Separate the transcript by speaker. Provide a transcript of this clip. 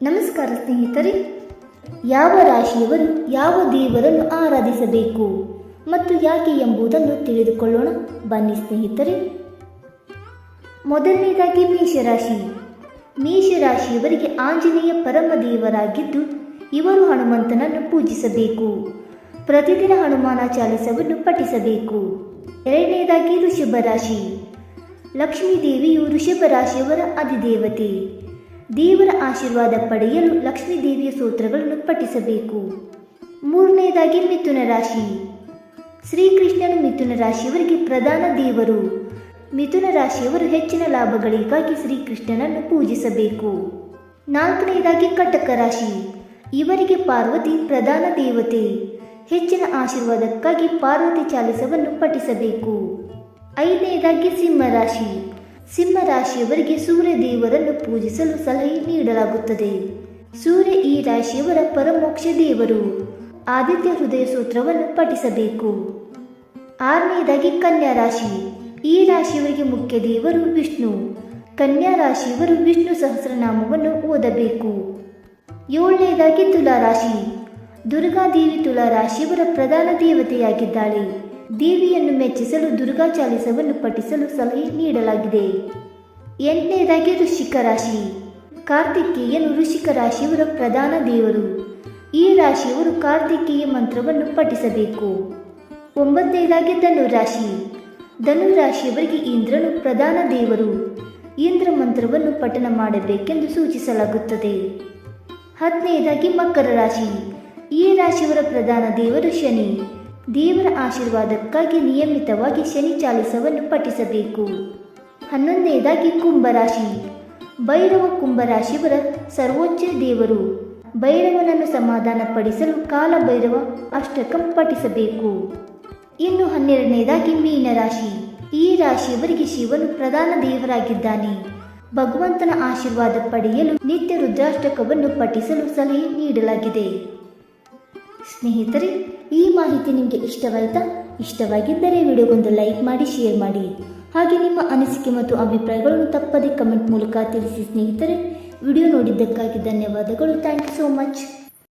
Speaker 1: ನಮಸ್ಕಾರ ಸ್ನೇಹಿತರೆ, ಯಾವ ರಾಶಿಯವರು ಯಾವ ದೇವರನ್ನು ಆರಾಧಿಸಬೇಕು ಮತ್ತು ಯಾಕೆ ಎಂಬುದನ್ನು ತಿಳಿದುಕೊಳ್ಳೋಣ ಬನ್ನಿ ಸ್ನೇಹಿತರೆ. ಮೊದಲನೇದಾಗಿ ಮೇಷರಾಶಿ. ಮೇಷರಾಶಿಯವರಿಗೆ ಆಂಜನೇಯ ಪರಮ ದೇವರಾಗಿದ್ದು ಇವರು ಹನುಮಂತನನ್ನು ಪೂಜಿಸಬೇಕು. ಪ್ರತಿದಿನ ಹನುಮಾನ ಚಾಲಿಸವನ್ನು ಪಠಿಸಬೇಕು. ಎರಡನೇದಾಗಿ ವೃಷಭ ರಾಶಿ. ಲಕ್ಷ್ಮೀ ದೇವಿಯು ವೃಷಭ ರಾಶಿಯವರ ಅಧಿದೇವತೆ. ದೇವರ ಆಶೀರ್ವಾದ ಪಡೆಯಲು ಲಕ್ಷ್ಮೀ ದೇವಿಯ ಸ್ತೋತ್ರಗಳನ್ನು ಪಠಿಸಬೇಕು. ಮೂರನೇದಾಗಿ ಮಿಥುನ ರಾಶಿ. ಶ್ರೀಕೃಷ್ಣನು ಮಿಥುನ ರಾಶಿಯವರಿಗೆ ಪ್ರಧಾನ ದೇವರು. ಮಿಥುನ ರಾಶಿಯವರು ಹೆಚ್ಚಿನ ಲಾಭಗಳಿಗಾಗಿ ಶ್ರೀಕೃಷ್ಣನನ್ನು ಪೂಜಿಸಬೇಕು. ನಾಲ್ಕನೇದಾಗಿ ಕಟಕ ರಾಶಿ. ಇವರಿಗೆ ಪಾರ್ವತಿ ಪ್ರಧಾನ ದೇವತೆ. ಹೆಚ್ಚಿನ ಆಶೀರ್ವಾದಕ್ಕಾಗಿ ಪಾರ್ವತಿ ಚಾಲಿಸವನ್ನು ಪಠಿಸಬೇಕು. ಐದನೇದಾಗಿ ಸಿಂಹರಾಶಿ. ಸಿಂಹರಾಶಿಯವರಿಗೆ ಸೂರ್ಯ ದೇವರನ್ನು ಪೂಜಿಸಲು ಸಲಹೆ ನೀಡಲಾಗುತ್ತದೆ. ಸೂರ್ಯ ಈ ರಾಶಿಯವರ ಪರಮೋಕ್ಷ ದೇವರು. ಆದಿತ್ಯ ಹೃದಯ ಸೂತ್ರವನ್ನು ಪಠಿಸಬೇಕು. ಆರನೇದಾಗಿ ಕನ್ಯಾ ರಾಶಿ. ಈ ರಾಶಿಯವರಿಗೆ ಮುಖ್ಯ ದೇವರು ವಿಷ್ಣು. ಕನ್ಯಾ ರಾಶಿಯವರು ವಿಷ್ಣು ಸಹಸ್ರನಾಮವನ್ನು ಓದಬೇಕು. ಏಳನೇದಾಗಿ ತುಲಾರಾಶಿ. ದುರ್ಗಾದೇವಿ ತುಲಾರಾಶಿಯವರ ಪ್ರಧಾನ ದೇವತೆಯಾಗಿದ್ದಾಳೆ. ದೇವಿಯನ್ನು ಮೆಚ್ಚಿಸಲು ದುರ್ಗಾ ಚಾಲಿಸವನ್ನು ಪಠಿಸಲು ಸಲಹೆ ನೀಡಲಾಗಿದೆ. ಎಂಟನೇದಾಗಿ ವೃಶ್ಚಿಕ ರಾಶಿ. ಕಾರ್ತಿಕೇಯನು ವೃಶ್ಚಿಕ ರಾಶಿಯವರ ಪ್ರಧಾನ ದೇವರು. ಈ ರಾಶಿಯವರು ಕಾರ್ತಿಕೇಯ ಮಂತ್ರವನ್ನು ಪಠಿಸಬೇಕು. ಒಂಬತ್ತನೇದಾಗಿ ಧನುರಾಶಿ. ಧನುರಾಶಿಯವರಿಗೆ ಇಂದ್ರನು ಪ್ರಧಾನ ದೇವರು. ಇಂದ್ರ ಮಂತ್ರವನ್ನು ಪಠನ ಮಾಡಬೇಕೆಂದು ಸೂಚಿಸಲಾಗುತ್ತದೆ. ಹತ್ತನೇದಾಗಿ ಮಕರ ರಾಶಿ. ಈ ರಾಶಿಯವರ ಪ್ರಧಾನ ದೇವರು ಶನಿ. ದೇವರ ಆಶೀರ್ವಾದಕ್ಕಾಗಿ ನಿಯಮಿತವಾಗಿ ಶನಿ ಚಾಲಿಸವನ್ನು ಪಠಿಸಬೇಕು. ಹನ್ನೊಂದನೇದಾಗಿ ಕುಂಭರಾಶಿ. ಭೈರವ ಕುಂಭರಾಶಿಯವರ ಸರ್ವೋಚ್ಚ ದೇವರು. ಭೈರವನನ್ನು ಸಮಾಧಾನಪಡಿಸಲು ಕಾಲಭೈರವ ಅಷ್ಟಕಂ ಪಠಿಸಬೇಕು. ಇನ್ನು 12ನೇದಾಗಿ ಮೀನರಾಶಿ. ಈ ರಾಶಿಯವರಿಗೆ ಶಿವನು ಪ್ರಧಾನ ದೇವರಾಗಿದ್ದಾನೆ. ಭಗವಂತನ ಆಶೀರ್ವಾದ ಪಡೆಯಲು ನಿತ್ಯ ರುದ್ರಾಷ್ಟಕವನ್ನು ಪಠಿಸಲು ಸಲಹೆ ನೀಡಲಾಗಿದೆ. ಸ್ನೇಹಿತರೆ, ಈ ಮಾಹಿತಿ ನಿಮಗೆ ಇಷ್ಟವಾಯಿತಾ? ಇಷ್ಟವಾಗಿದ್ದರೆ ವಿಡಿಯೋಗೊಂದು ಲೈಕ್ ಮಾಡಿ, ಶೇರ್ ಮಾಡಿ. ಹಾಗೆ ನಿಮ್ಮ ಅನಿಸಿಕೆ ಮತ್ತು ಅಭಿಪ್ರಾಯಗಳನ್ನು ತಪ್ಪದೇ ಕಮೆಂಟ್ ಮೂಲಕ ತಿಳಿಸಿ ಸ್ನೇಹಿತರೆ. ವಿಡಿಯೋ ನೋಡಿದ್ದಕ್ಕಾಗಿ ಧನ್ಯವಾದಗಳು. Thank you so much.